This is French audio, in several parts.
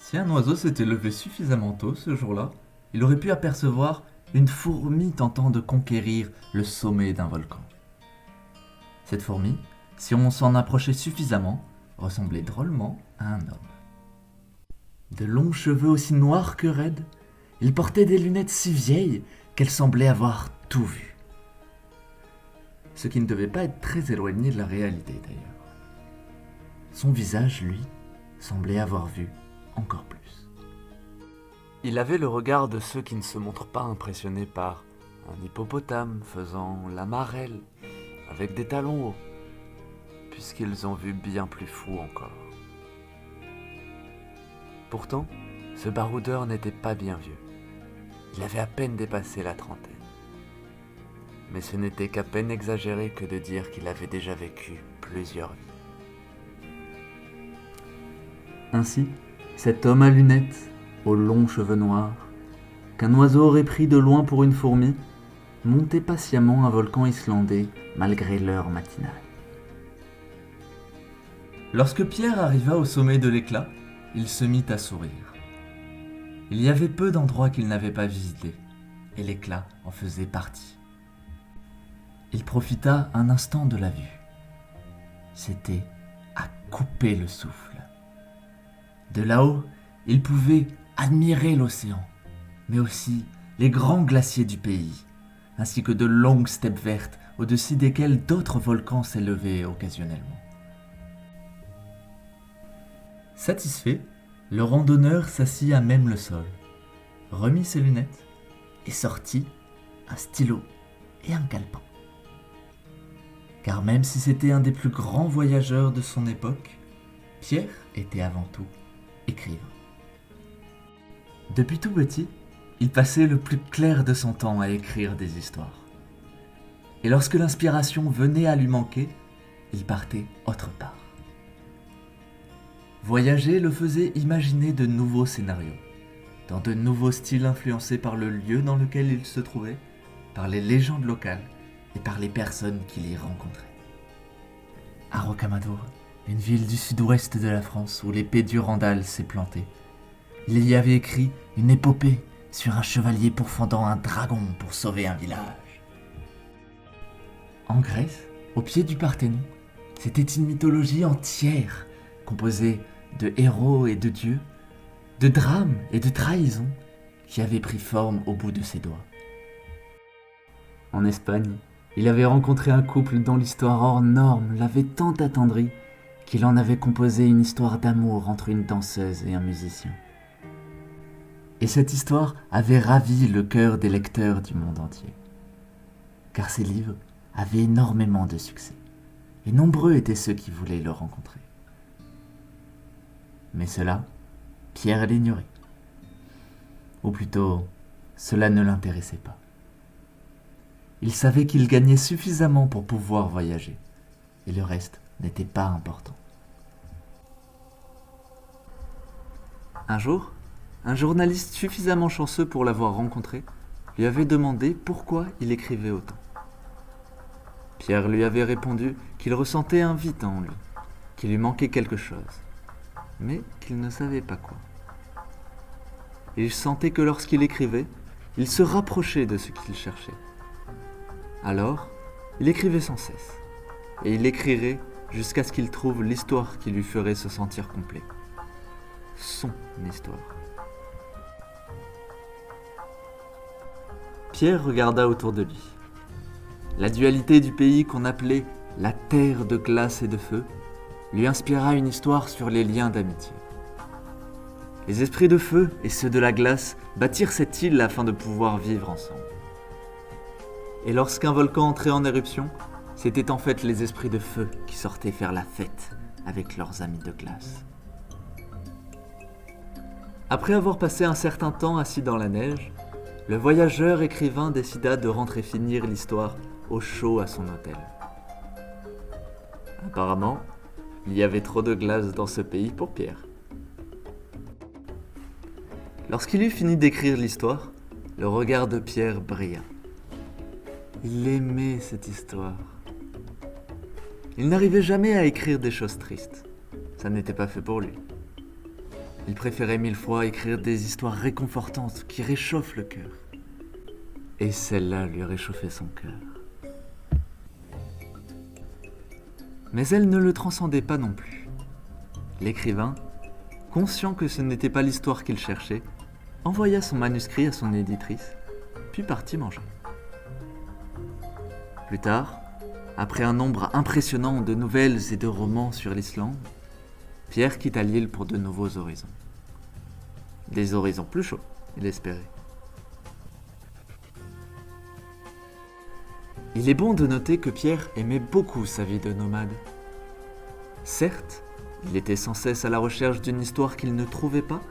Si un oiseau s'était levé suffisamment tôt ce jour-là, il aurait pu apercevoir une fourmi tentant de conquérir le sommet d'un volcan. Cette fourmi, si on s'en approchait suffisamment, ressemblait drôlement à un homme. De longs cheveux aussi noirs que raides, il portait des lunettes si vieilles qu'elles semblaient avoir tout vu. Ce qui ne devait pas être très éloigné de la réalité d'ailleurs. Son visage, lui, semblait avoir vu encore plus. Il avait le regard de ceux qui ne se montrent pas impressionnés par un hippopotame faisant la marelle avec des talons hauts, puisqu'ils ont vu bien plus fou encore. Pourtant, ce baroudeur n'était pas bien vieux. Il avait à peine dépassé la trentaine. Mais ce n'était qu'à peine exagéré que de dire qu'il avait déjà vécu plusieurs vies. Ainsi, cet homme à lunettes, aux longs cheveux noirs, qu'un oiseau aurait pris de loin pour une fourmi, montait patiemment un volcan islandais malgré l'heure matinale. Lorsque Pierre arriva au sommet de l'éclat, il se mit à sourire. Il y avait peu d'endroits qu'il n'avait pas visités, et l'éclat en faisait partie. Il profita un instant de la vue. C'était à couper le souffle. De là-haut, il pouvait admirer l'océan, mais aussi les grands glaciers du pays, ainsi que de longues steppes vertes au-dessus desquelles d'autres volcans s'élevaient occasionnellement. Satisfait, le randonneur s'assit à même le sol, remit ses lunettes et sortit un stylo et un calepin. Car même si c'était un des plus grands voyageurs de son époque, Pierre était avant tout écrivain. Depuis tout petit, il passait le plus clair de son temps à écrire des histoires. Et lorsque l'inspiration venait à lui manquer, il partait autre part. Voyager le faisait imaginer de nouveaux scénarios, dans de nouveaux styles influencés par le lieu dans lequel il se trouvait, par les légendes locales et par les personnes qu'il y rencontrait. À Rocamadour, une ville du sud-ouest de la France où l'épée Durandal s'est plantée, il y avait écrit une épopée sur un chevalier pourfendant un dragon pour sauver un village. En Grèce, au pied du Parthénon, c'était une mythologie entière composée de héros et de dieux, de drames et de trahisons qui avaient pris forme au bout de ses doigts. En Espagne, il avait rencontré un couple dont l'histoire hors norme l'avait tant attendri qu'il en avait composé une histoire d'amour entre une danseuse et un musicien. Et cette histoire avait ravi le cœur des lecteurs du monde entier. Car ces livres avaient énormément de succès, et nombreux étaient ceux qui voulaient le rencontrer. Mais cela, Pierre l'ignorait. Ou plutôt, cela ne l'intéressait pas. Il savait qu'il gagnait suffisamment pour pouvoir voyager, et le reste n'était pas important. Un jour, un journaliste suffisamment chanceux pour l'avoir rencontré lui avait demandé pourquoi il écrivait autant. Pierre lui avait répondu qu'il ressentait un vide en lui, qu'il lui manquait quelque chose, mais qu'il ne savait pas quoi. Il sentait que lorsqu'il écrivait, il se rapprochait de ce qu'il cherchait. Alors, il écrivait sans cesse, et il écrirait jusqu'à ce qu'il trouve l'histoire qui lui ferait se sentir complet. Son histoire. Pierre regarda autour de lui. La dualité du pays qu'on appelait la terre de glace et de feu lui inspira une histoire sur les liens d'amitié. Les esprits de feu et ceux de la glace bâtirent cette île afin de pouvoir vivre ensemble. Et lorsqu'un volcan entrait en éruption, c'était en fait les esprits de feu qui sortaient faire la fête avec leurs amis de glace. Après avoir passé un certain temps assis dans la neige, le voyageur écrivain décida de rentrer finir l'histoire au chaud à son hôtel. Apparemment, il y avait trop de glace dans ce pays pour Pierre. Lorsqu'il eut fini d'écrire l'histoire, le regard de Pierre brilla. Il aimait cette histoire. Il n'arrivait jamais à écrire des choses tristes. Ça n'était pas fait pour lui. Il préférait 1000 fois écrire des histoires réconfortantes qui réchauffent le cœur. Et celle-là lui réchauffait son cœur. Mais elle ne le transcendait pas non plus. L'écrivain, conscient que ce n'était pas l'histoire qu'il cherchait, envoya son manuscrit à son éditrice, puis partit manger. Plus tard, après un nombre impressionnant de nouvelles et de romans sur l'Islande, Pierre quitta l'île pour de nouveaux horizons. Des horizons plus chauds, il espérait. Il est bon de noter que Pierre aimait beaucoup sa vie de nomade. Certes, il était sans cesse à la recherche d'une histoire qu'il ne trouvait pas,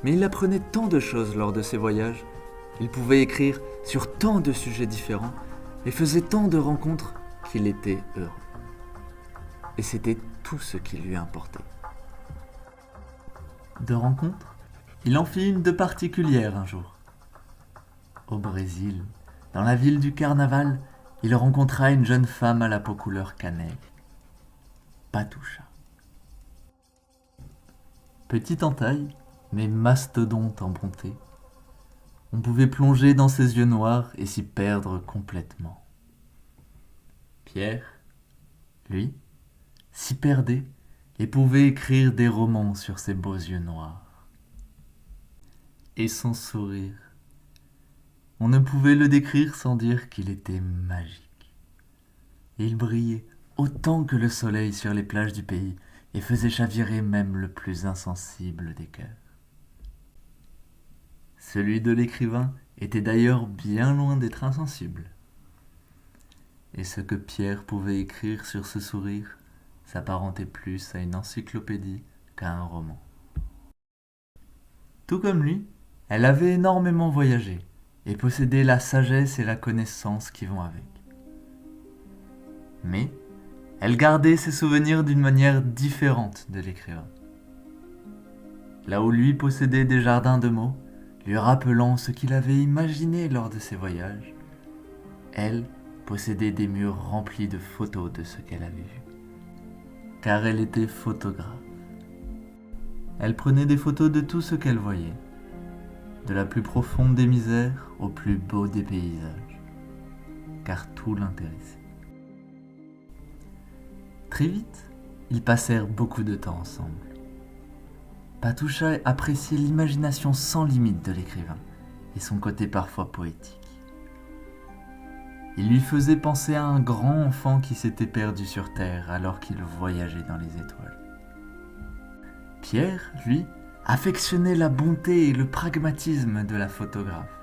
mais il apprenait tant de choses lors de ses voyages. Il pouvait écrire sur tant de sujets différents et faisait tant de rencontres qu'il était heureux. Et c'était tout ce qui lui importait. De rencontres, il en fit une de particulière un jour. Au Brésil, dans la ville du Carnaval, il rencontra une jeune femme à la peau couleur cannelle, Patucha. Petite en taille, mais mastodonte en bonté, on pouvait plonger dans ses yeux noirs et s'y perdre complètement. Pierre, lui, s'y perdait et pouvait écrire des romans sur ses beaux yeux noirs. Et son sourire, on ne pouvait le décrire sans dire qu'il était magique. Il brillait autant que le soleil sur les plages du pays et faisait chavirer même le plus insensible des cœurs. Celui de l'écrivain était d'ailleurs bien loin d'être insensible. Et ce que Pierre pouvait écrire sur ce sourire s'apparentait plus à une encyclopédie qu'à un roman. Tout comme lui, elle avait énormément voyagé et possédait la sagesse et la connaissance qui vont avec. Mais elle gardait ses souvenirs d'une manière différente de l'écrivain. Là où lui possédait des jardins de mots, lui rappelant ce qu'il avait imaginé lors de ses voyages, elle possédait des murs remplis de photos de ce qu'elle avait vu. Car elle était photographe. Elle prenait des photos de tout ce qu'elle voyait, de la plus profonde des misères au plus beau des paysages, car tout l'intéressait. Très vite, ils passèrent beaucoup de temps ensemble. Patucha appréciait l'imagination sans limite de l'écrivain et son côté parfois poétique. Il lui faisait penser à un grand enfant qui s'était perdu sur Terre alors qu'il voyageait dans les étoiles. Pierre, lui, affectionnait la bonté et le pragmatisme de la photographe.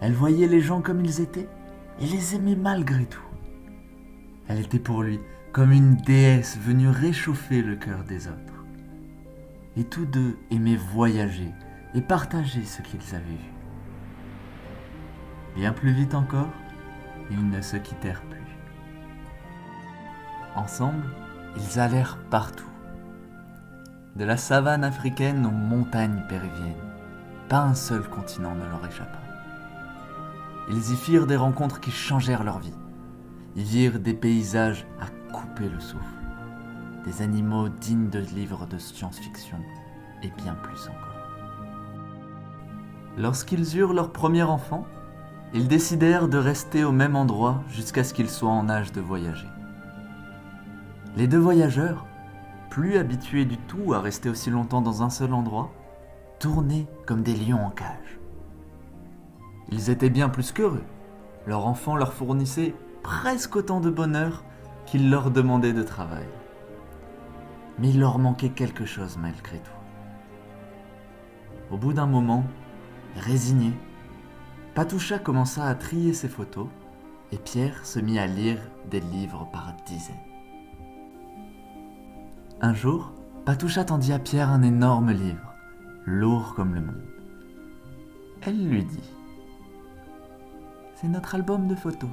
Elle voyait les gens comme ils étaient et les aimait malgré tout. Elle était pour lui comme une déesse venue réchauffer le cœur des autres. Et tous deux aimaient voyager et partager ce qu'ils avaient vu. Bien plus vite encore, ils ne se quittèrent plus. Ensemble, ils allèrent partout. De la savane africaine aux montagnes péruviennes, pas un seul continent ne leur échappa. Ils y firent des rencontres qui changèrent leur vie. Ils virent des paysages à couper le souffle, des animaux dignes de livres de science-fiction et bien plus encore. Lorsqu'ils eurent leur premier enfant, ils décidèrent de rester au même endroit jusqu'à ce qu'ils soient en âge de voyager. Les deux voyageurs, plus habitués du tout à rester aussi longtemps dans un seul endroit, tournaient comme des lions en cage. Ils étaient bien plus qu'heureux. Leur enfant leur fournissait presque autant de bonheur qu'il leur demandait de travail. Mais il leur manquait quelque chose malgré tout. Au bout d'un moment, résigné, Patucha commença à trier ses photos et Pierre se mit à lire des livres par dizaines. Un jour, Patucha tendit à Pierre un énorme livre, lourd comme le monde. Elle lui dit : « C'est notre album de photos.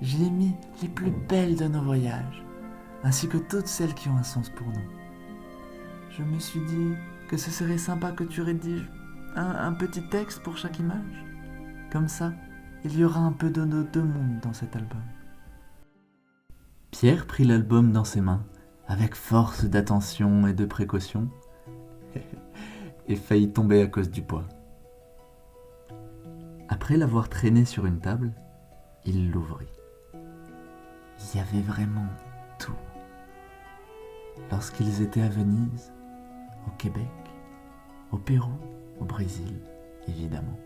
J'y ai mis les plus belles de nos voyages, ainsi que toutes celles qui ont un sens pour nous. Je me suis dit que ce serait sympa que tu rédiges un petit texte pour chaque image. Comme ça, il y aura un peu de nos deux mondes dans cet album. » Pierre prit l'album dans ses mains, avec force d'attention et de précaution, et faillit tomber à cause du poids. Après l'avoir traîné sur une table, il l'ouvrit. Il y avait vraiment tout. Lorsqu'ils étaient à Venise, au Québec, au Pérou, au Brésil, évidemment.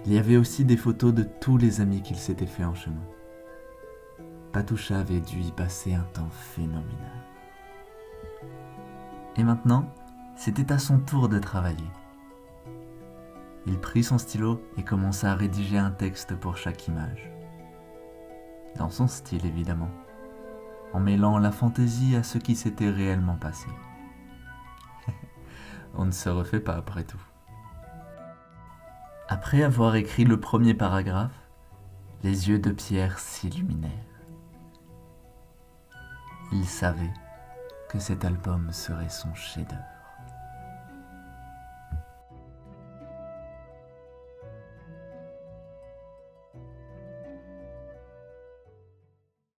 Il y avait aussi des photos de tous les amis qu'il s'était fait en chemin. Patoucha avait dû y passer un temps phénoménal. Et maintenant, c'était à son tour de travailler. Il prit son stylo et commença à rédiger un texte pour chaque image. Dans son style, évidemment, en mêlant la fantaisie à ce qui s'était réellement passé. On ne se refait pas après tout. Après avoir écrit le premier paragraphe, les yeux de Pierre s'illuminèrent. Il savait que cet album serait son chef-d'œuvre.